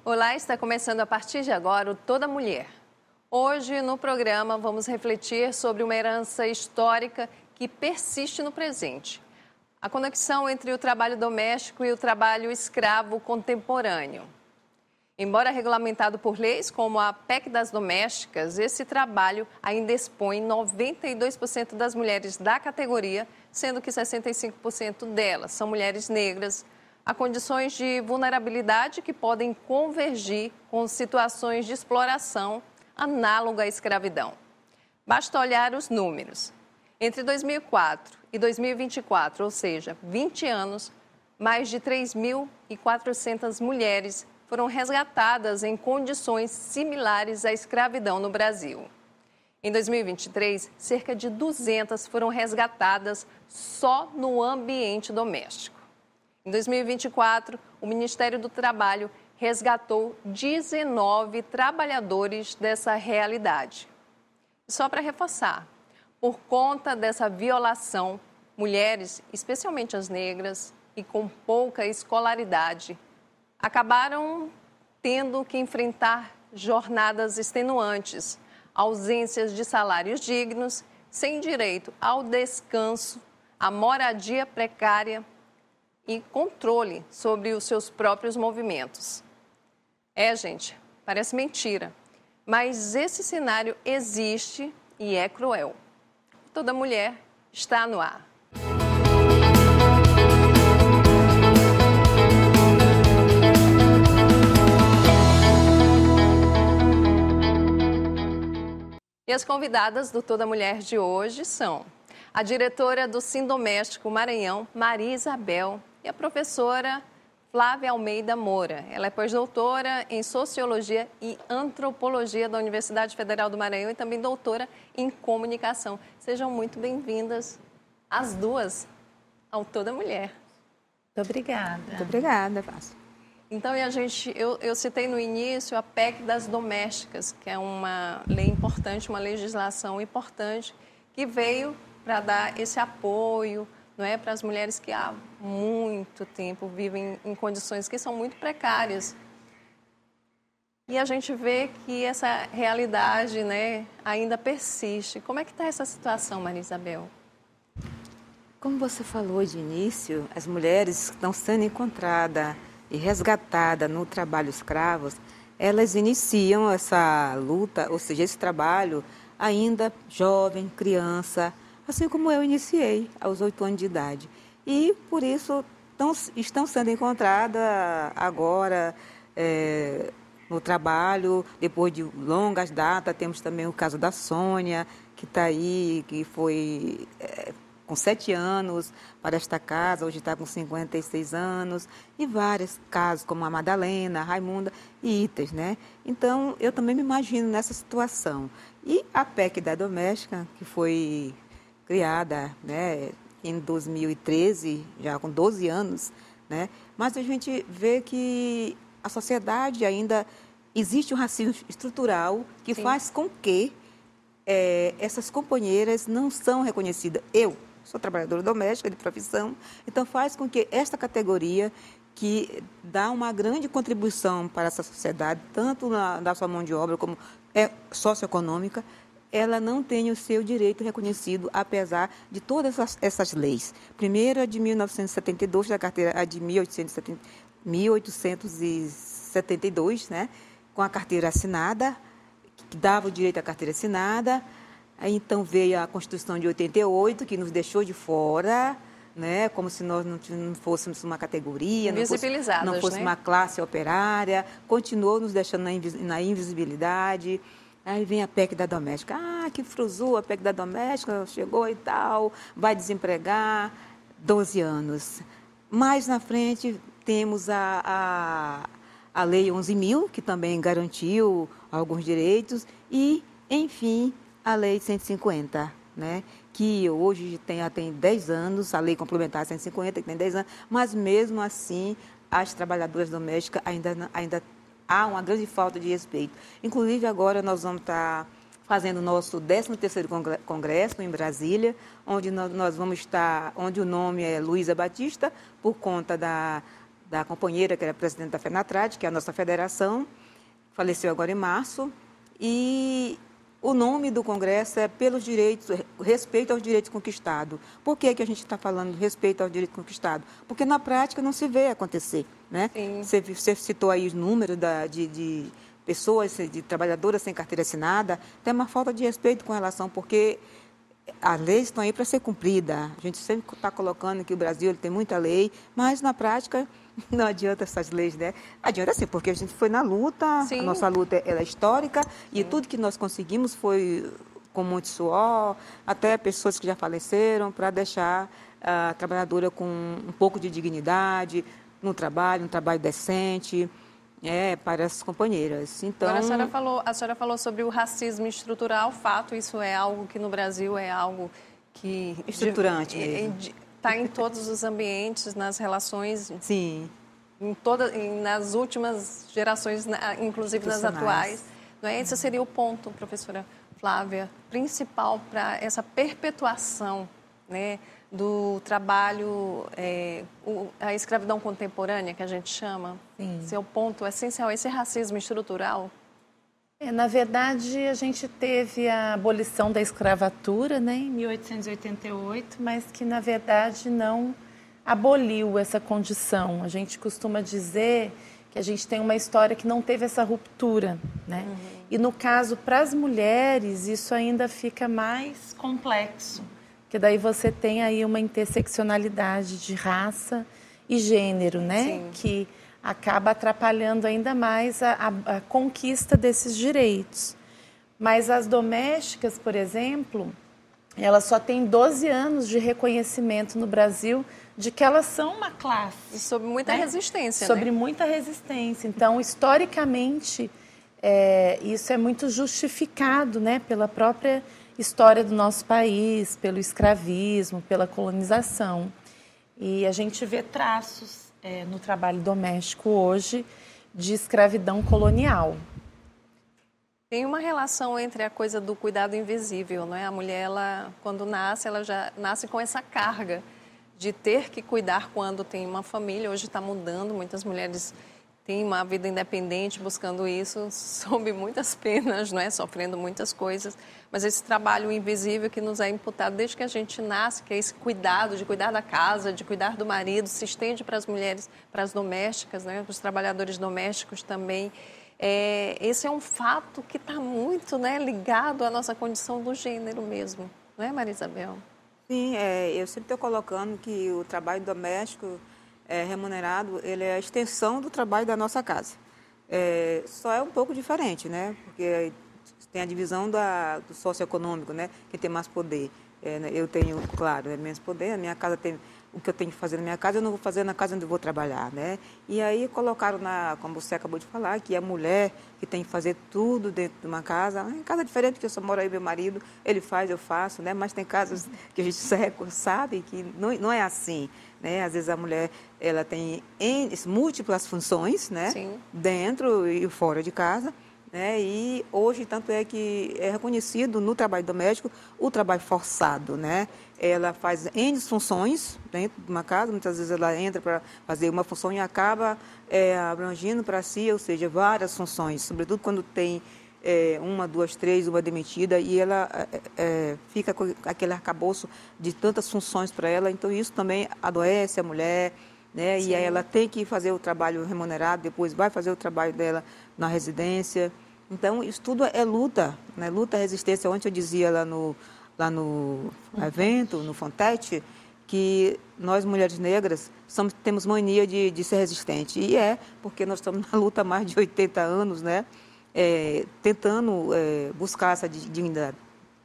Olá, está começando a partir de agora o Toda Mulher. Hoje, no programa, vamos refletir sobre uma herança histórica que persiste no presente. A conexão entre o trabalho doméstico e o trabalho escravo contemporâneo. Embora regulamentado por leis como a PEC das Domésticas, esse trabalho ainda expõe 92% das mulheres da categoria, sendo que 65% delas são mulheres negras, a condições de vulnerabilidade que podem convergir com situações de exploração análoga à escravidão. Basta olhar os números. Entre 2004 e 2024, ou seja, 20 anos, mais de 3.400 mulheres foram resgatadas em condições similares à escravidão no Brasil. Em 2023, cerca de 200 foram resgatadas só no ambiente doméstico. Em 2024, o Ministério do Trabalho resgatou 19 trabalhadores dessa realidade. Só para reforçar, por conta dessa violação, mulheres, especialmente as negras e com pouca escolaridade, acabaram tendo que enfrentar jornadas extenuantes, ausências de salários dignos, sem direito ao descanso, à moradia precária e controle sobre os seus próprios movimentos. Gente, parece mentira, mas esse cenário existe e é cruel. Toda Mulher está no ar. E as convidadas do Toda Mulher de hoje são a diretora do Sindoméstico Maranhão, Maria Isabel, e a professora Flávia Almeida Moura. Ela é pós-doutora em Sociologia e Antropologia da Universidade Federal do Maranhão e também doutora em Comunicação. Sejam muito bem-vindas, as duas, ao Toda Mulher. Muito obrigada. Muito obrigada, Fácil. Então, eu citei no início a PEC das Domésticas, que é uma lei importante, uma legislação importante, que veio para dar esse apoio, não é, para as mulheres que há muito tempo vivem em condições que são muito precárias. E a gente vê que essa realidade, né, ainda persiste. Como é que está essa situação, Maria Isabel? Como você falou de início, as mulheres que estão sendo encontradas e resgatadas no trabalho escravos, elas iniciam essa luta, ou seja, esse trabalho ainda jovem, criança, assim como eu iniciei aos 8 anos de idade. E, por isso, estão sendo encontradas agora no trabalho, depois de longas datas. Temos também o caso da Sônia, que está aí, que foi com 7 anos para esta casa, hoje está com 56 anos, e vários casos, como a Madalena, a Raimunda e Itas, né? Então, eu também me imagino nessa situação. E a PEC da Doméstica, que foi criada, né, em 2013, já com 12 anos, né? Mas a gente vê que a sociedade ainda existe um racismo estrutural que faz com que essas companheiras não são reconhecidas. Eu sou trabalhadora doméstica de profissão, então faz com que esta categoria, que dá uma grande contribuição para essa sociedade, tanto na sua mão de obra como socioeconômica, ela não tem o seu direito reconhecido, apesar de todas essas leis. Primeiro, a de 1972, a de 1872, né, com a carteira assinada, que dava o direito à carteira assinada. Aí, então, veio a Constituição de 88, que nos deixou de fora, né, como se nós não fôssemos uma categoria, não fosse uma classe operária, continuou nos deixando na invisibilidade. Aí vem a PEC da Doméstica. Que frusou, a PEC da Doméstica chegou e tal, vai desempregar, 12 anos. Mais na frente temos a Lei 11.000, que também garantiu alguns direitos, e, enfim, a Lei 150, né? Que hoje tem 10 anos, a Lei Complementar 150, que tem 10 anos, mas mesmo assim as trabalhadoras domésticas ainda há uma grande falta de respeito. Inclusive, agora nós vamos estar fazendo o nosso 13º Congresso em Brasília, onde nós vamos estar, onde o nome é Luísa Batista, por conta da companheira que era presidente da FENATRAD, que é a nossa federação, faleceu agora em março, e o nome do congresso é pelos direitos, respeito aos direitos conquistados. Por que a gente está falando respeito aos direitos conquistados? Porque na prática não se vê acontecer, né? Você citou aí os números de pessoas, de trabalhadoras sem carteira assinada, tem uma falta de respeito com relação, porque as leis estão aí para ser cumpridas. A gente sempre está colocando que o Brasil ele tem muita lei, mas na prática não adianta essas leis, né? Adianta sim, porque a gente foi na luta, Sim. A nossa luta ela é histórica e tudo que nós conseguimos foi com muito suor, até pessoas que já faleceram, para deixar a trabalhadora com um pouco de dignidade no trabalho, um trabalho decente. Para as companheiras. Então, agora a senhora falou sobre o racismo estrutural, fato, isso é algo que no Brasil é algo que... Estruturante mesmo. Está em todos os ambientes, nas relações... Sim. Nas últimas gerações, inclusive nas atuais. Não é? Esse seria o ponto, professora Flávia, principal para essa perpetuação, né, do trabalho, a escravidão contemporânea, que a gente chama. Sim. Esse é o ponto essencial, esse racismo estrutural. Na verdade, a gente teve a abolição da escravatura, né, em 1888, mas que, na verdade, não aboliu essa condição. A gente costuma dizer que a gente tem uma história que não teve essa ruptura, né? E, no caso, para as mulheres, isso ainda fica mais complexo. Porque daí você tem aí uma interseccionalidade de raça e gênero, né? Sim. Que acaba atrapalhando ainda mais a conquista desses direitos. Mas as domésticas, por exemplo, elas só têm 12 anos de reconhecimento no Brasil de que elas são uma classe. E sob muita resistência, Sobre né? muita resistência. Então, historicamente, isso é muito justificado, né, pela própria história do nosso país, pelo escravismo, pela colonização. E a gente vê traços no trabalho doméstico hoje de escravidão colonial. Tem uma relação entre a coisa do cuidado invisível, não é? A mulher, ela, quando nasce, ela já nasce com essa carga de ter que cuidar quando tem uma família. Hoje está mudando, muitas mulheres têm uma vida independente buscando isso, sob muitas penas, não é? Sofrendo muitas coisas. Mas esse trabalho invisível que nos é imputado desde que a gente nasce, que é esse cuidado, de cuidar da casa, de cuidar do marido, se estende para as mulheres, para as domésticas, né? Para os trabalhadores domésticos também. Esse é um fato que está muito, né, ligado à nossa condição do gênero mesmo, não é, Maria Isabel? Sim, eu sempre estou colocando que o trabalho doméstico remunerado, ele é a extensão do trabalho da nossa casa. Só é um pouco diferente, né? Porque tem a divisão do socioeconômico, né? Quem tem mais poder. Eu tenho, claro, menos poder, a minha casa tem... O que eu tenho que fazer na minha casa, eu não vou fazer na casa onde eu vou trabalhar, né? E aí colocaram, como você acabou de falar, que a mulher que tem que fazer tudo dentro de uma casa. Em casa é diferente, porque eu só moro aí, meu marido, ele faz, eu faço, né? Mas tem casas que a gente sabe que não é assim, né? Às vezes a mulher, ela tem múltiplas funções, né? Sim. Dentro e fora de casa. E hoje, tanto é que é reconhecido no trabalho doméstico o trabalho forçado, né? Ela faz N funções dentro de uma casa, muitas vezes ela entra para fazer uma função e acaba abrangindo para si, ou seja, várias funções, sobretudo quando tem uma, duas, três, uma demitida, e ela fica com aquele arcabouço de tantas funções para ela, então isso também adoece a mulher, né? E aí ela tem que fazer o trabalho remunerado, depois vai fazer o trabalho dela na residência. Então, isso tudo é luta, né? Luta, resistência. Ontem eu dizia lá no evento, no Fontete, que nós, mulheres negras, temos mania de ser resistente. E porque nós estamos na luta há mais de 80 anos, né? Tentando buscar essa dignidade,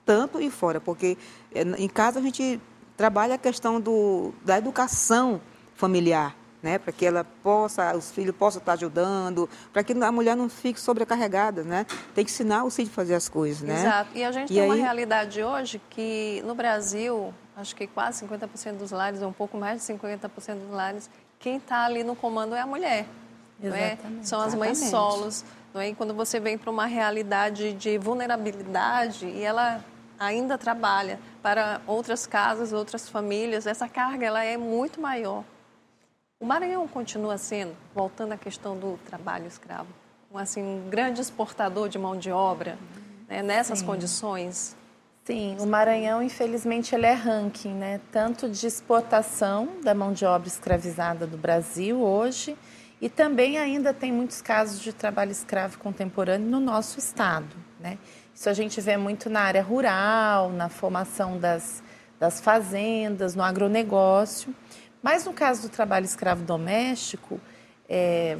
tanto e fora, porque em casa a gente trabalha a questão da educação familiar, né, para que os filhos possam estar ajudando, para que a mulher não fique sobrecarregada, né? Tem que ensinar o filho a fazer as coisas, né? Exato. E a gente tem uma realidade hoje que no Brasil, acho que quase 50% dos lares, ou um pouco mais de 50% dos lares, quem está ali no comando é a mulher. Exatamente. Não é? São as mães solos. Não é? E quando você vem para uma realidade de vulnerabilidade e ela ainda trabalha para outras casas, outras famílias, essa carga ela é muito maior. O Maranhão continua sendo, voltando à questão do trabalho escravo, um grande exportador de mão de obra, né, nessas condições? Sim, o Maranhão, infelizmente, ele é ranking, né? Tanto de exportação da mão de obra escravizada do Brasil hoje, e também ainda tem muitos casos de trabalho escravo contemporâneo no nosso estado, né? Isso a gente vê muito na área rural, na formação das fazendas, no agronegócio. Mas no caso do trabalho escravo doméstico,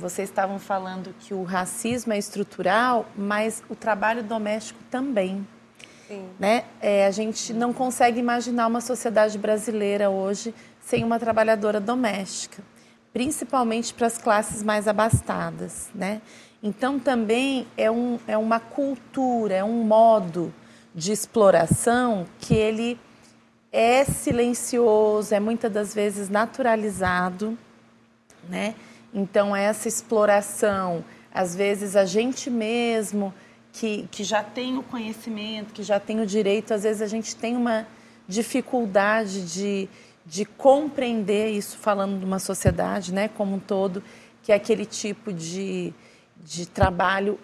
vocês estavam falando que o racismo é estrutural, mas o trabalho doméstico também. Sim. Né? A gente não consegue imaginar uma sociedade brasileira hoje sem uma trabalhadora doméstica, principalmente para as classes mais abastadas, né? Então, também é uma cultura, é um modo de exploração que ele é silencioso, é muitas das vezes naturalizado, né? Então, essa exploração, às vezes a gente mesmo que já tem o conhecimento, que já tem o direito, às vezes a gente tem uma dificuldade de compreender isso, falando de uma sociedade, né, como um todo, que aquele tipo de trabalho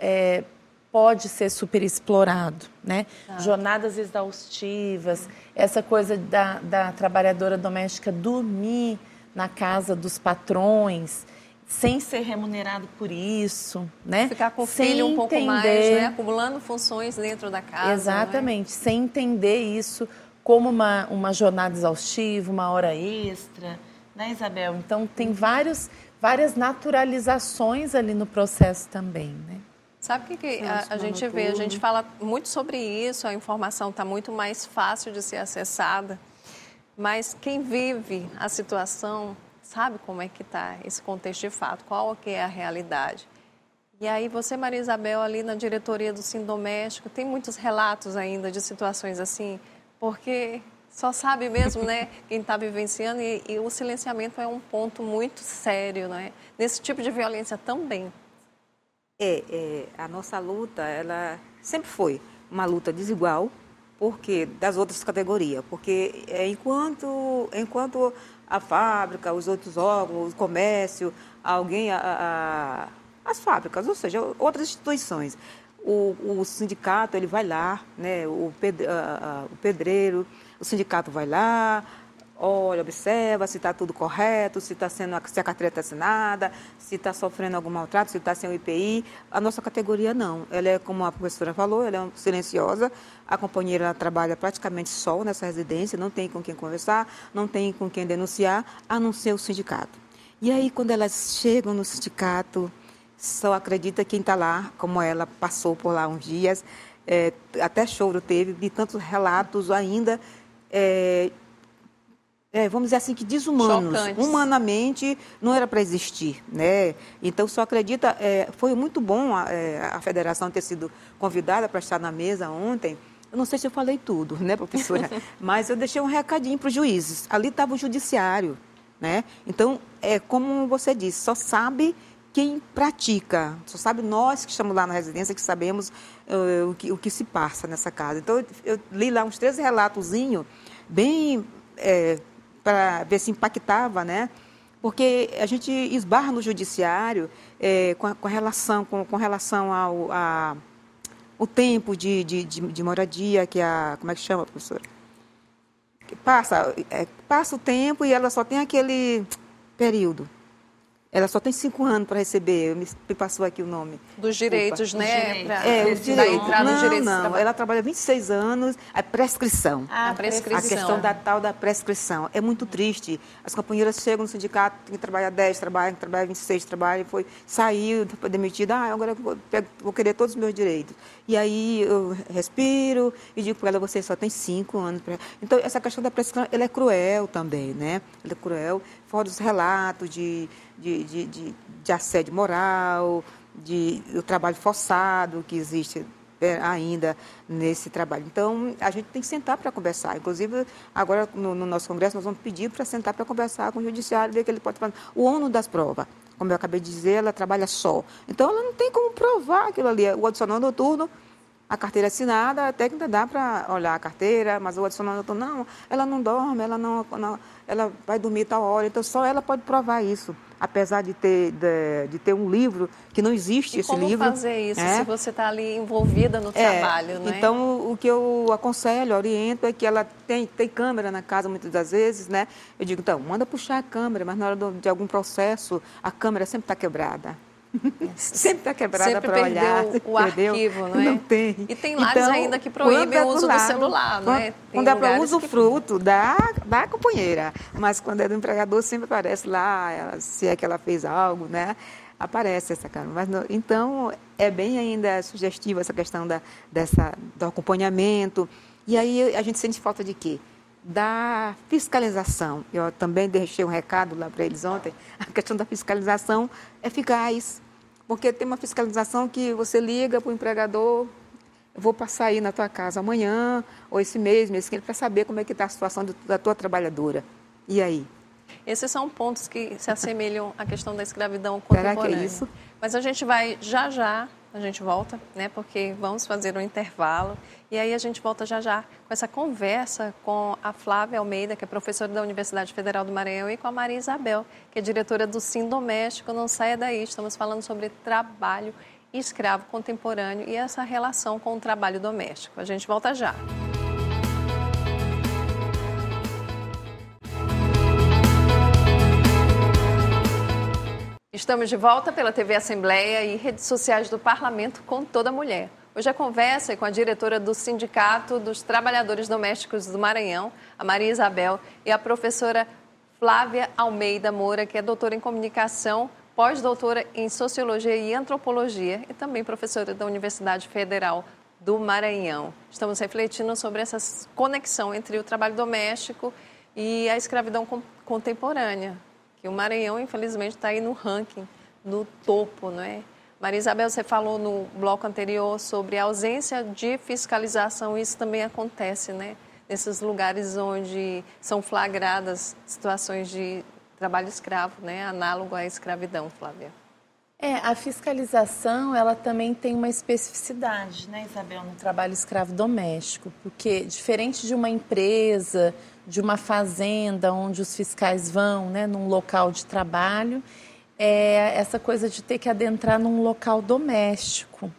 pode ser superexplorado, né? Jornadas exaustivas, essa coisa da trabalhadora doméstica dormir na casa dos patrões, sem ser remunerado por isso, né? Ficar com o filho um pouco mais, né? Acumulando funções dentro da casa. Exatamente, sem entender isso como uma jornada exaustiva, uma hora extra, né, Isabel? Então, tem várias naturalizações ali no processo também, né? Sabe o que a gente vê? A gente fala muito sobre isso, a informação está muito mais fácil de ser acessada, mas quem vive a situação sabe como é que está esse contexto de fato, qual que é a realidade. E aí você, Maria Isabel, ali na diretoria do Sindoméstico, tem muitos relatos ainda de situações assim, porque só sabe mesmo, né, quem está vivenciando, e o silenciamento é um ponto muito sério, né, nesse tipo de violência também. A nossa luta, ela sempre foi uma luta desigual, porque das outras categorias, porque enquanto a fábrica, os outros órgãos, o comércio, as fábricas, ou seja, outras instituições, o sindicato ele vai lá, né, o pedreiro, o sindicato vai lá, olha, observa se está tudo correto, se a carteira está assinada, se está sofrendo algum maltrato, se está sem o IPI. A nossa categoria não. Ela é, como a professora falou, ela é silenciosa. A companheira ela trabalha praticamente só nessa residência, não tem com quem conversar, não tem com quem denunciar, a não ser o sindicato. E aí, quando elas chegam no sindicato, só acredita quem está lá, como ela passou por lá uns dias, até choro teve, de tantos relatos ainda, vamos dizer assim, que desumanos. Chocantes. Humanamente não era para existir, né? Então, só acredita, foi muito bom a federação ter sido convidada para estar na mesa ontem. Eu não sei se eu falei tudo, né, professora? Mas eu deixei um recadinho para os juízes. Ali estava o judiciário, né? Então, como você disse, só sabe quem pratica, só sabe nós que estamos lá na residência, que sabemos o que se passa nessa casa. Então, eu li lá uns 13 relatozinhos, bem... para ver se impactava, né? Porque a gente esbarra no judiciário com relação ao tempo de moradia, que como é que chama, professora? Que passa o tempo e ela só tem aquele período. Ela só tem 5 anos para receber, me passou aqui o nome. Dos direitos, né? Os direitos. Entrar nos direitos. Não, ela trabalha 26 anos, a prescrição. A prescrição. A questão da prescrição. É muito triste. As companheiras chegam no sindicato, tem que trabalhar 10, trabalha 26, saiu, foi demitida, agora eu vou querer todos os meus direitos. E aí eu respiro e digo para ela, você só tem 5 anos. Então, essa questão da prescrição, ela é cruel também, né? Ela é cruel, fora dos relatos de assédio moral, do trabalho forçado que existe ainda nesse trabalho. Então, a gente tem que sentar para conversar. Inclusive, agora no nosso congresso, nós vamos pedir para sentar para conversar com o judiciário, ver o que ele pode fazer. O ônus das provas, como eu acabei de dizer, ela trabalha só. Então, ela não tem como provar aquilo ali. O adicional noturno, a carteira assinada, até que ainda dá para olhar a carteira, mas o adicional não, ela não dorme, ela vai dormir tal hora, então só ela pode provar isso. Apesar de ter um livro, que não existe esse livro. Como fazer isso se você está ali envolvida no trabalho, né? Então, o que eu aconselho, oriento, é que ela tem câmera na casa muitas das vezes, né? Eu digo, então, manda puxar a câmera, mas na hora de algum processo, a câmera sempre está quebrada. Sempre está quebrada para olhar. Sempre perdeu o arquivo, não é? Não tem. E tem lares ainda que proíbem o uso do celular, não é? Quando é para uso fruto da companheira, mas quando é do empregador sempre aparece lá, se é que ela fez algo, né? Aparece essa câmera. Então, é bem ainda sugestiva essa questão do acompanhamento. E aí a gente sente falta de quê? Da fiscalização. Eu também deixei um recado lá para eles ontem. A questão da fiscalização eficaz. Porque tem uma fiscalização que você liga para o empregador, eu vou passar aí na tua casa amanhã, ou esse mês para saber como é que está a situação da tua trabalhadora. E aí? Esses são pontos que se assemelham à questão da escravidão contemporânea. Será que é isso? Mas a gente vai já, a gente volta, né? Porque vamos fazer um intervalo. E aí a gente volta já com essa conversa com a Flávia Almeida, que é professora da Universidade Federal do Maranhão, e com a Maria Isabel, que é diretora do Sindoméstico. Não saia daí, estamos falando sobre trabalho escravo contemporâneo e essa relação com o trabalho doméstico. A gente volta já. Estamos de volta pela TV Assembleia e redes sociais do Parlamento com toda mulher. Hoje a conversa é com a diretora do Sindicato dos Trabalhadores Domésticos do Maranhão, a Maria Isabel, e a professora Flávia Almeida Moura, que é doutora em comunicação, pós-doutora em sociologia e antropologia e também professora da Universidade Federal do Maranhão. Estamos refletindo sobre essa conexão entre o trabalho doméstico e a escravidão contemporânea, que o Maranhão, infelizmente, está aí no ranking, no topo, não é? Maria Isabel, você falou no bloco anterior sobre a ausência de fiscalização, isso também acontece, né? Nesses lugares onde são flagradas situações de trabalho escravo, né? Análogo à escravidão, Flávia. A fiscalização, ela também tem uma especificidade, né, Isabel, no trabalho escravo doméstico, porque diferente de uma empresa, de uma fazenda onde os fiscais vão, né, num local de trabalho, essa coisa de ter que adentrar num local doméstico.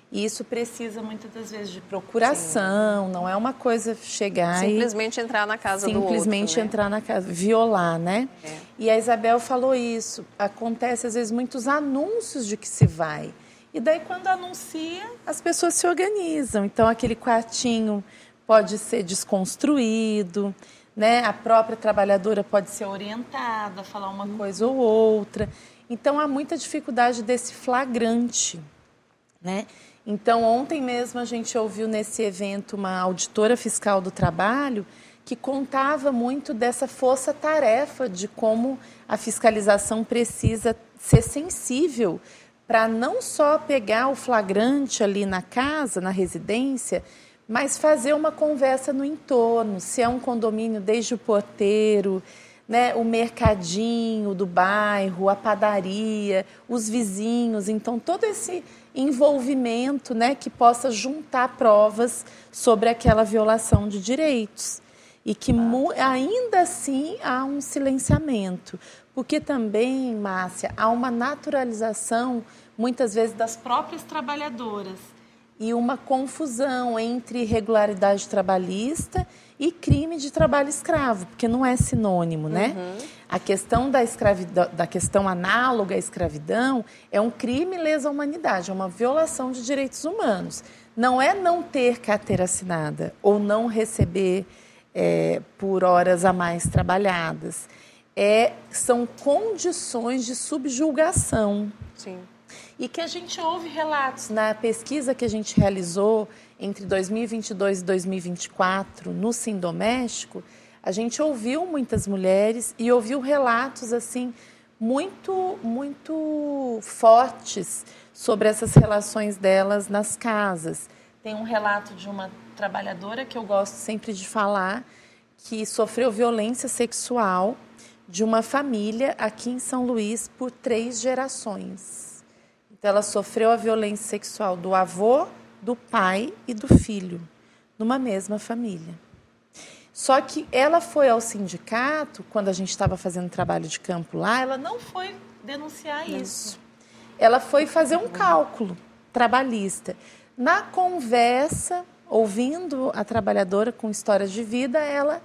E isso precisa muitas das vezes de procuração, não é uma coisa chegar simplesmente entrar na casa do outro. Simplesmente entrar na casa, violar, né? E a Isabel falou isso, acontece às vezes muitos anúncios de que se vai. E daí quando anuncia, as pessoas se organizam. Então aquele quartinho pode ser desconstruído, né? A própria trabalhadora pode ser orientada a falar uma coisa ou outra. Então há muita dificuldade desse flagrante, né? Então, ontem mesmo a gente ouviu nesse evento uma auditora fiscal do trabalho que contava muito dessa força-tarefa de como a fiscalização precisa ser sensível para não só pegar o flagrante ali na casa, na residência, mas fazer uma conversa no entorno, se é um condomínio, desde o porteiro, né, o mercadinho do bairro, a padaria, os vizinhos. Então, todo esse envolvimento, né, que possa juntar provas sobre aquela violação de direitos. E que ainda assim há um silenciamento. Porque também, Márcia, há uma naturalização, muitas vezes, das próprias trabalhadoras. E uma confusão entre irregularidade trabalhista e crime de trabalho escravo, porque não é sinônimo, né? A questão da questão análoga à escravidão é um crime lesa à humanidade, é uma violação de direitos humanos. Não é não ter carteira assinada ou não receber por horas a mais trabalhadas. São condições de subjugação. Sim. E que a gente ouve relatos na pesquisa que a gente realizou entre 2022 e 2024 no Sindoméstico, a gente ouviu muitas mulheres e ouviu relatos assim muito fortes sobre essas relações delas nas casas. Tem um relato de uma trabalhadora que eu gosto sempre de falar, que sofreu violência sexual de uma família aqui em São Luís por 3 gerações. Então, ela sofreu a violência sexual do avô, do pai e do filho, numa mesma família. Só que ela foi ao sindicato, quando a gente estava fazendo trabalho de campo lá, ela não foi denunciar isso. Ela foi fazer um cálculo trabalhista. Na conversa, ouvindo a trabalhadora com histórias de vida, ela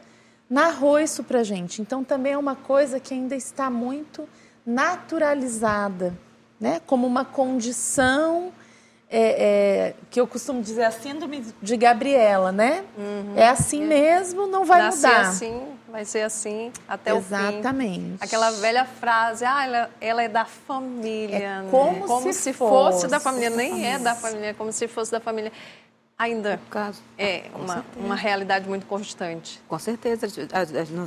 narrou isso para a gente. Então, também é uma coisa que ainda está muito naturalizada, né? Como uma condição, que eu costumo dizer, a síndrome de Gabriela, né? É assim mesmo, não vai mudar. Assim, vai ser assim até o fim. Exatamente. Aquela velha frase, ela é da família, né? Como se fosse da família, nem é da família, é como se fosse da família. Ainda é uma realidade muito constante. Com certeza.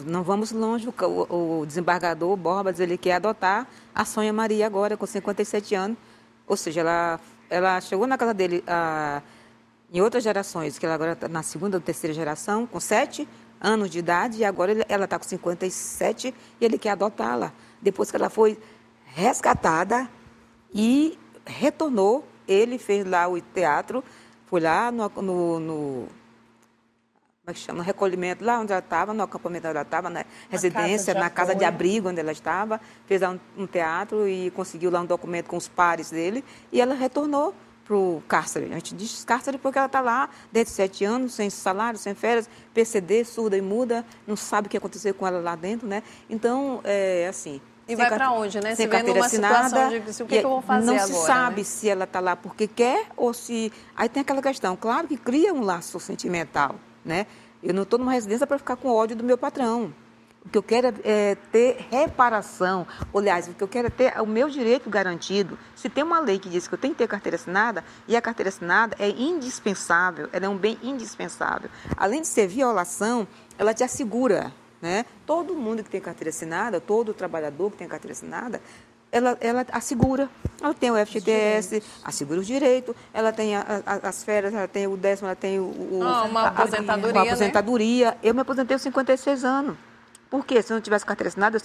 Não vamos longe. O desembargador Borbas, ele quer adotar a Sônia Maria agora, com 57 anos. Ou seja, ela chegou na casa dele em outras gerações, que ela agora está na segunda ou terceira geração, com 7 anos de idade, e agora ela está com 57 e ele quer adotá-la. Depois que ela foi resgatada e retornou, ele fez lá o teatro, foi lá como é que chama? No recolhimento, lá onde ela estava, no acampamento onde ela estava, na residência, na casa de abrigo onde ela estava, fez lá um teatro e conseguiu lá um documento com os pares dele, e ela retornou para o cárcere. A gente diz cárcere porque ela está lá desde 7 anos, sem salário, sem férias, PCD, surda e muda, não sabe o que aconteceu com ela lá dentro, né? Então, assim... E vai para onde, né? Sem se vê numa situação de o que eu vou fazer agora? Não se sabe, né? Se ela está lá porque quer ou se... Aí tem aquela questão, claro que cria um laço sentimental, né? Eu não estou numa residência para ficar com ódio do meu patrão. O que eu quero é ter reparação. Aliás, o que eu quero é ter o meu direito garantido. Se tem uma lei que diz que eu tenho que ter carteira assinada, e a carteira assinada é indispensável, ela é um bem indispensável. Além de ser violação, ela te assegura, né? Todo mundo que tem carteira assinada, todo trabalhador que tem carteira assinada, ela assegura. Ela tem o FGTS, assegura o direito, ela tem as férias, ela tem o 10º, ela tem uma aposentadoria, uma aposentadoria. Né? Eu me aposentei aos 56 anos. Por quê? Se eu não tivesse carteira assinada,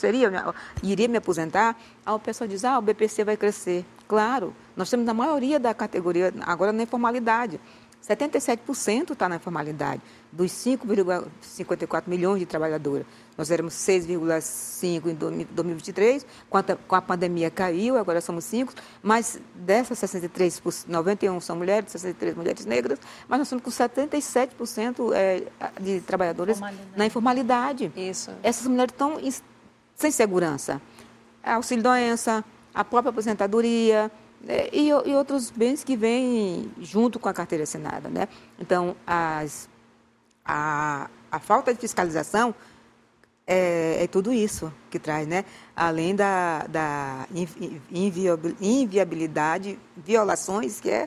iria me aposentar. Aí o pessoal diz, o BPC vai crescer. Claro, nós temos na maioria da categoria, agora na informalidade. 77% está na informalidade, dos 5,54 milhões de trabalhadoras. Nós éramos 6,5 em 2023, com a pandemia caiu, agora somos 5, mas dessas 63, 91 são mulheres, 63 mulheres negras, mas nós estamos com 77% de trabalhadoras na informalidade. Isso. Essas mulheres estão sem segurança. Auxílio-doença, a própria aposentadoria... E outros bens que vêm junto com a carteira assinada, né? Então, a falta de fiscalização é tudo isso que traz, né? Além da inviabilidade, violações, que é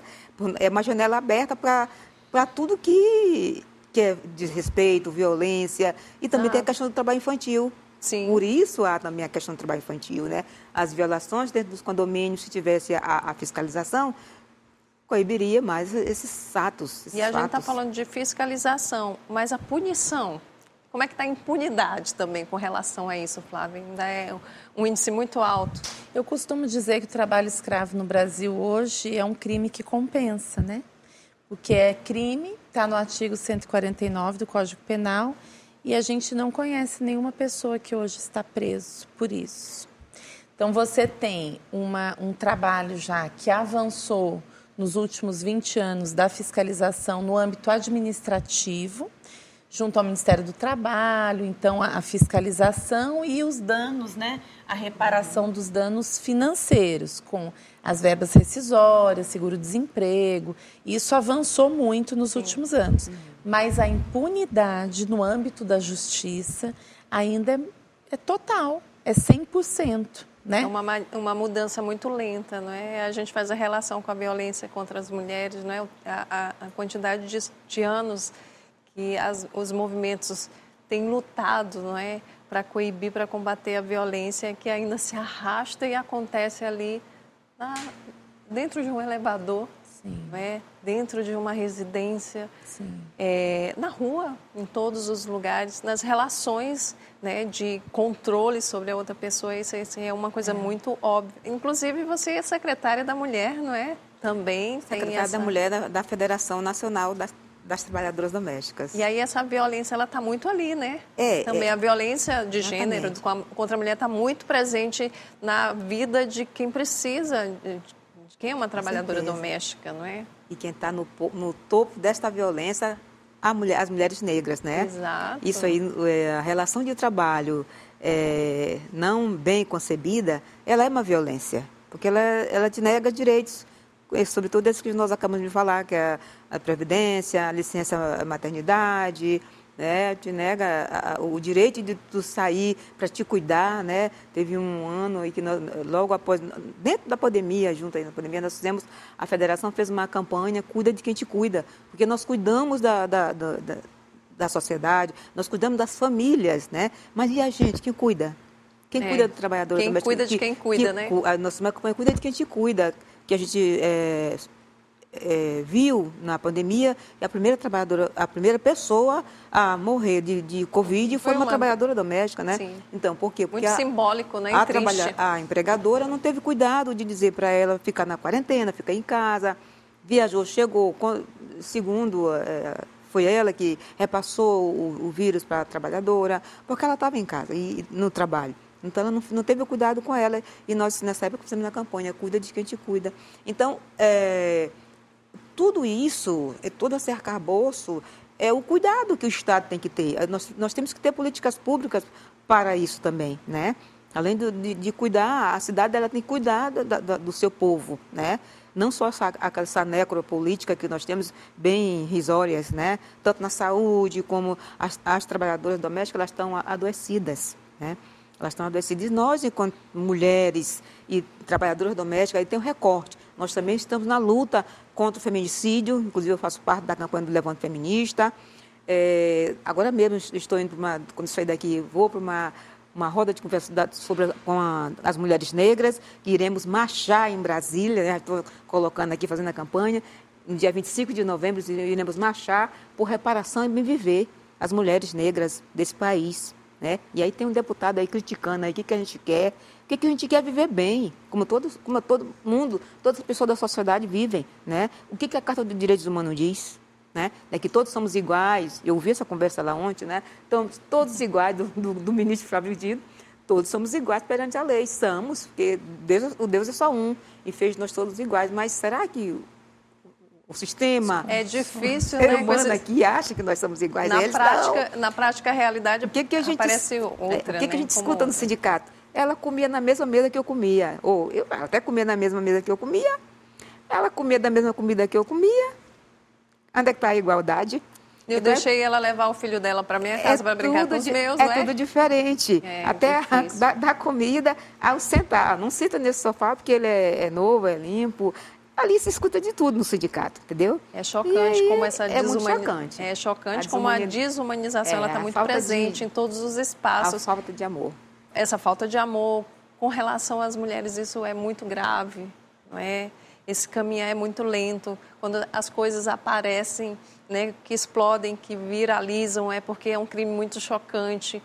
uma janela aberta para tudo que é desrespeito, violência, e também tem a questão do trabalho infantil. Sim. Por isso há também a questão do trabalho infantil, né? As violações dentro dos condomínios, se tivesse a fiscalização, coibiria mais esses atos. E a gente está falando de fiscalização, mas a punição, como é que está a impunidade também com relação a isso, Flávia? Ainda é um índice muito alto. Eu costumo dizer que o trabalho escravo no Brasil hoje é um crime que compensa, né? Porque é crime, está no artigo 149 do Código Penal, e a gente não conhece nenhuma pessoa que hoje está preso por isso. Então, você tem um trabalho já que avançou nos últimos 20 anos da fiscalização no âmbito administrativo, junto ao Ministério do Trabalho, então a fiscalização e os danos, né? A reparação dos danos financeiros, com as verbas rescisórias, seguro-desemprego. Isso avançou muito nos últimos anos. Mas a impunidade no âmbito da justiça ainda é total, é 100%. Né? É uma mudança muito lenta, não é? A gente faz a relação com a violência contra as mulheres, não é? A quantidade de anos que os movimentos têm lutado, não é? Para coibir, para combater a violência que ainda se arrasta e acontece ali dentro de um elevador. Sim. Não é? Dentro de uma residência, na rua, em todos os lugares, nas relações, né, de controle sobre a outra pessoa. Isso é uma coisa muito óbvia. Inclusive, você é secretária da Mulher, não é? também tem Secretária essa... da Mulher da Federação Nacional das Trabalhadoras Domésticas. E aí essa violência, ela está muito ali, né? É, também a violência de gênero contra a mulher está muito presente na vida de quem precisa, de quem é uma trabalhadora doméstica, não é? E quem está no topo desta violência, as mulheres negras, né? Exato. Isso aí, a relação de trabalho não bem concebida, ela é uma violência, porque ela te nega direitos, sobretudo esses que nós acabamos de falar, que é a previdência, a licença maternidade, né? Te nega o direito de tu sair para te cuidar, né? Teve um ano aí que logo após, dentro da pandemia, junto aí na pandemia, nós fizemos, a federação fez uma campanha, cuida de quem te cuida, porque nós cuidamos da sociedade, nós cuidamos das famílias, né? Mas e a gente, quem cuida? Quem cuida do trabalhador doméstico? Quem cuida de quem cuida, né? A nossa campanha cuida de quem te cuida, que a gente viu na pandemia, e a primeira pessoa a morrer de Covid foi uma trabalhadora doméstica, né? Sim. Então, por quê? Porque muito simbólico, né? A empregadora não teve cuidado de dizer para ela ficar na quarentena, ficar em casa, viajou, chegou, segundo... foi ela que repassou o vírus para a trabalhadora, porque ela estava em casa e no trabalho. Então, ela não teve cuidado com ela. E nós, nessa época, fizemos a campanha, cuida de quem te cuida. Então, tudo isso, todo esse arcabouço, é o cuidado que o Estado tem que ter. Nós temos que ter políticas públicas para isso também, né? Além de cuidar, a cidade ela tem que cuidar do seu povo, né? Não só essa necropolítica que nós temos bem risórias, né? Tanto na saúde como as trabalhadoras domésticas, elas estão adoecidas, né? Elas estão adoecidas. E nós, enquanto mulheres e trabalhadoras domésticas, aí tem um recorte. Nós também estamos na luta contra o feminicídio, inclusive eu faço parte da campanha do Levante Feminista. Agora mesmo estou indo quando sair daqui, vou para uma roda de conversa com as mulheres negras, que iremos marchar em Brasília, né? Estou colocando aqui, fazendo a campanha. No dia 25 de novembro, iremos marchar por reparação e bem viver as mulheres negras desse país, né? E aí tem um deputado aí criticando aí o que a gente quer, o que a gente quer viver bem, como todo mundo, todas as pessoas da sociedade vivem, né? O que a Carta dos Direitos Humanos diz? Né? É que todos somos iguais. Eu ouvi essa conversa lá ontem, né? Então, todos iguais, do ministro Flávio Dino, todos somos iguais perante a lei. Somos, porque Deus é só um e fez nós todos iguais. Mas será que o sistema... É difícil, né? humano aqui acha que nós somos iguais a eles, na prática, a realidade parece outra. O que a gente escuta no sindicato? Ela comia na mesma mesa que eu comia. Ou eu até comia na mesma mesa que eu comia. Ela comia da mesma comida que eu comia. Onde é que está a igualdade? Eu deixei ela levar o filho dela para minha casa para brincar com os meus, não é? É tudo diferente. Até da comida, ao sentar. Não senta nesse sofá porque ele é novo, é limpo. Ali se escuta de tudo no sindicato, entendeu? É chocante como essa chocante. É chocante como a desumanização ela está muito presente em todos os espaços. A falta de amor. Essa falta de amor com relação às mulheres, isso é muito grave, não é? Esse caminhar é muito lento. Quando as coisas aparecem, né, que explodem, que viralizam, é porque é um crime muito chocante,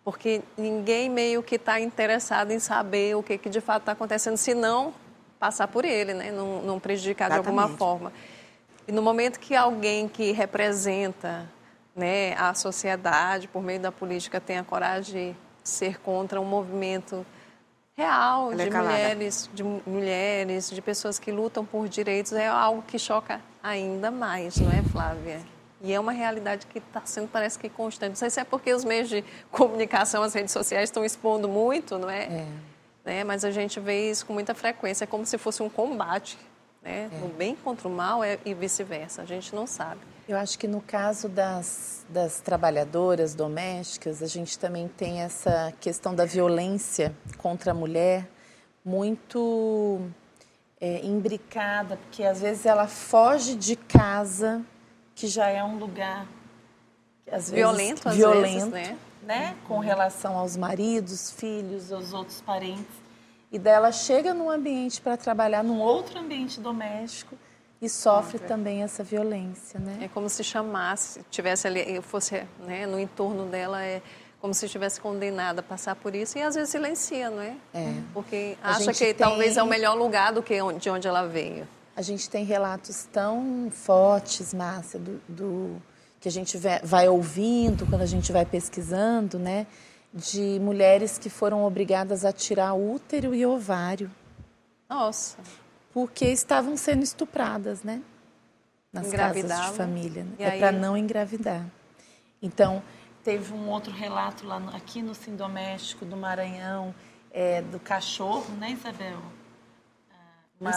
porque ninguém meio que está interessado em saber o que de fato está acontecendo, se não passar por ele, né, não prejudicar de alguma forma. E no momento que alguém que representa, né, a sociedade, por meio da política, tem a coragem de ser contra um movimento real de mulheres, de pessoas que lutam por direitos, é algo que choca ainda mais, não é, Flávia? E é uma realidade que está sendo, parece que, constante. Não sei se é porque os meios de comunicação, as redes sociais estão expondo muito, não é? Né? Mas a gente vê isso com muita frequência, é como se fosse um combate, né? O bem contra o mal e vice-versa, a gente não sabe. Eu acho que no caso das trabalhadoras domésticas, a gente também tem essa questão da violência contra a mulher muito imbricada, porque às vezes ela foge de casa, que já é um lugar às vezes, violento, né? Com relação aos maridos, filhos, aos outros parentes. E daí ela chega num ambiente para trabalhar, num outro ambiente doméstico, e sofre também essa violência, né? É como se chamasse, tivesse ali, fosse, né, no entorno dela, como se estivesse condenada a passar por isso, e às vezes silencia, não é? Porque acha que talvez é o melhor lugar do que de onde ela veio. A gente tem relatos tão fortes, Márcia, que a gente vai ouvindo, quando a gente vai pesquisando, né? De mulheres que foram obrigadas a tirar útero e ovário. Nossa. Porque estavam sendo estupradas, né? Nas casas de família. Né? É para não engravidar. Então, teve um outro relato aqui no Sim Doméstico do Maranhão, do cachorro, né, Isabel? Uma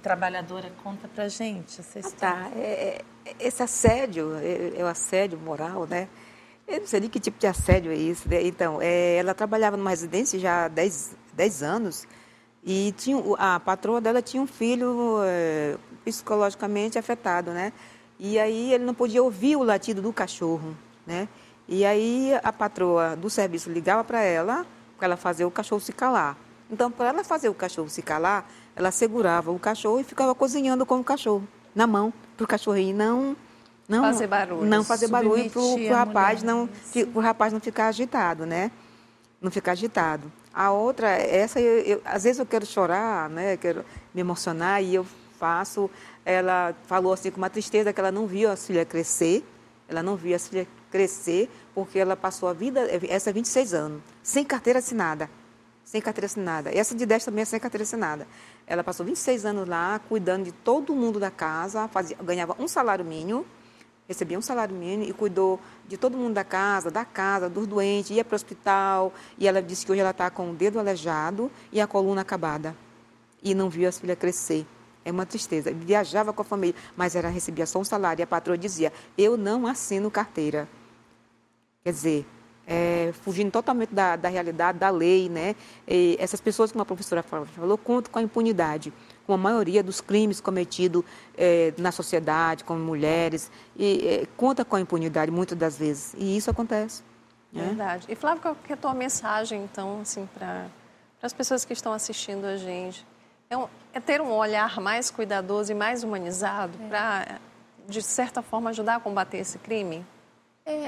trabalhadora conta pra gente essa história. Esse assédio, é o assédio moral, né? Eu não sei nem que tipo de assédio é isso. Né? Então, ela trabalhava numa residência já há 10 anos e a patroa dela tinha um filho psicologicamente afetado, né? E aí ele não podia ouvir o latido do cachorro, né? E aí a patroa do serviço ligava para ela fazer o cachorro se calar. Então, para ela fazer o cachorro se calar, ela segurava o cachorro e ficava cozinhando com o cachorro na mão, para o cachorrinho não fazer barulho. Não fazer barulho para o rapaz não ficar agitado, né? Não ficar agitado. A outra, às vezes eu quero chorar, né? Quero me emocionar e eu faço. Ela falou assim com uma tristeza que ela não viu as filhas crescer. Ela não viu as filhas crescer porque ela passou a vida, essa 26 anos, sem carteira assinada. Sem carteira assinada. E essa de 10 também é sem carteira assinada. Ela passou 26 anos lá, cuidando de todo mundo da casa, ganhava um salário mínimo, recebia um salário mínimo e cuidou de todo mundo da casa, dos doentes, ia para o hospital. E ela disse que hoje ela está com o dedo aleijado e a coluna acabada. E não viu as filhas crescer. É uma tristeza. Viajava com a família, mas ela recebia só um salário. E a patroa dizia, eu não assino carteira. Quer dizer, fugindo totalmente da realidade, da lei, né? E essas pessoas, como a professora falou, contam com a impunidade, com a maioria dos crimes cometidos na sociedade, com mulheres, conta com a impunidade muitas das vezes. E isso acontece. Verdade. E, Flávio, qual que é a tua mensagem, então, assim, para as pessoas que estão assistindo a gente? É ter um olhar mais cuidadoso e mais humanizado para, de certa forma, ajudar a combater esse crime?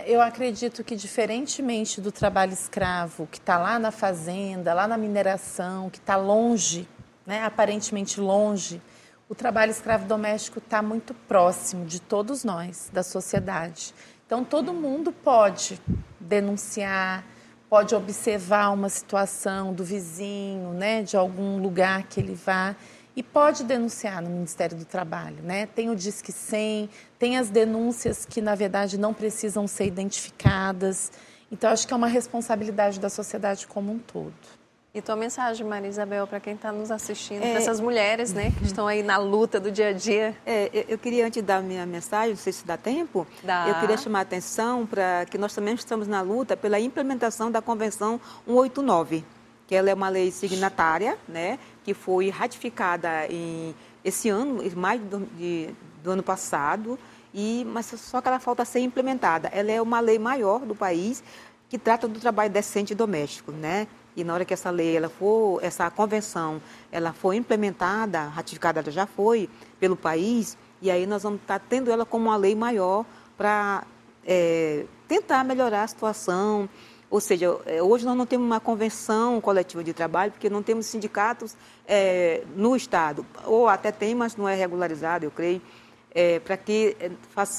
Eu acredito que, diferentemente do trabalho escravo, que está lá na fazenda, lá na mineração, que está longe, né, aparentemente longe, o trabalho escravo doméstico está muito próximo de todos nós, da sociedade. Então, todo mundo pode denunciar, pode observar uma situação do vizinho, né, de algum lugar que ele vá, e pode denunciar no Ministério do Trabalho, né? Tem o Disque 100, tem as denúncias que, na verdade, não precisam ser identificadas. Então, acho que é uma responsabilidade da sociedade como um todo. E tua mensagem, Maria Isabel, para quem está nos assistindo, para essas mulheres, né, que estão aí na luta do dia a dia? Eu queria, antes de dar a minha mensagem, não sei se dá tempo, eu queria chamar a atenção para que nós também estamos na luta pela implementação da Convenção 189, que ela é uma lei signatária, né, que foi ratificada esse ano, em maio do ano passado, mas só que ela falta ser implementada. Ela é uma lei maior do país que trata do trabalho decente doméstico, né? E na hora que essa lei, essa convenção, ela for implementada, ratificada ela já foi pelo país, e aí nós vamos estar tendo ela como uma lei maior para tentar melhorar a situação. Ou seja, hoje nós não temos uma convenção coletiva de trabalho, porque não temos sindicatos no Estado. Ou até tem, mas não é regularizado, eu creio, para que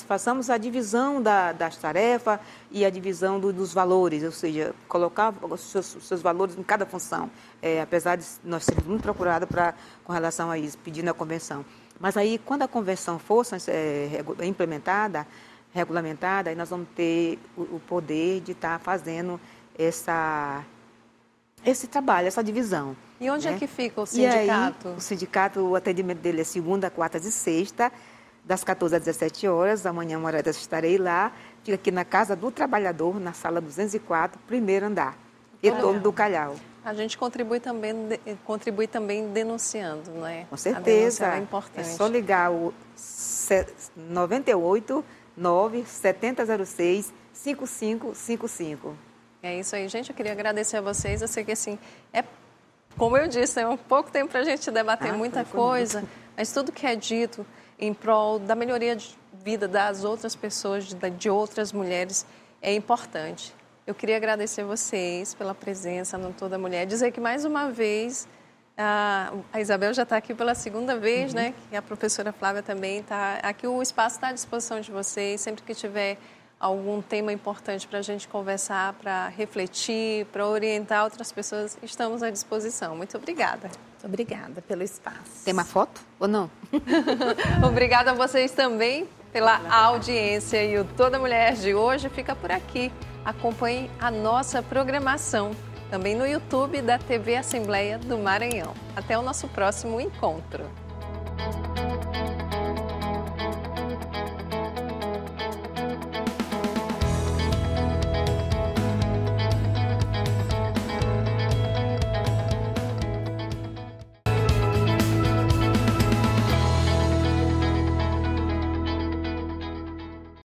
façamos a divisão das tarefas e a divisão dos valores, ou seja, colocar os seus valores em cada função. Apesar de nós sermos muito procurados com relação a isso, pedindo a convenção. Mas aí, quando a convenção for implementada, regulamentada, aí nós vamos ter o poder de estar fazendo esse trabalho, essa divisão. E onde é que fica o sindicato? E aí, o sindicato, o atendimento dele é segunda, quarta e sexta, das 14 às 17 horas. Amanhã, uma hora dessa, estarei lá. Fica aqui na Casa do Trabalhador, na sala 204, primeiro andar, retorno do Calhau. A gente contribui também denunciando, não é? Com certeza. É importante. É só ligar o 98 97006 5555. É isso aí, gente. Eu queria agradecer a vocês. Eu sei que, assim, como eu disse, é um pouco tempo para a gente debater muita coisa, mas tudo que é dito em prol da melhoria de vida das outras pessoas, de outras mulheres, é importante. Eu queria agradecer vocês pela presença no Toda Mulher. Dizer que, mais uma vez, A Isabel já está aqui pela segunda vez, né? E a professora Flávia também está aqui. O espaço está à disposição de vocês. Sempre que tiver algum tema importante para a gente conversar, para refletir, para orientar outras pessoas, estamos à disposição. Muito obrigada. Muito obrigada pelo espaço. Tem uma foto ou não? Obrigada a vocês também pela audiência. E o Toda Mulher de hoje fica por aqui. Acompanhe a nossa programação também no YouTube da TV Assembleia do Maranhão. Até o nosso próximo encontro.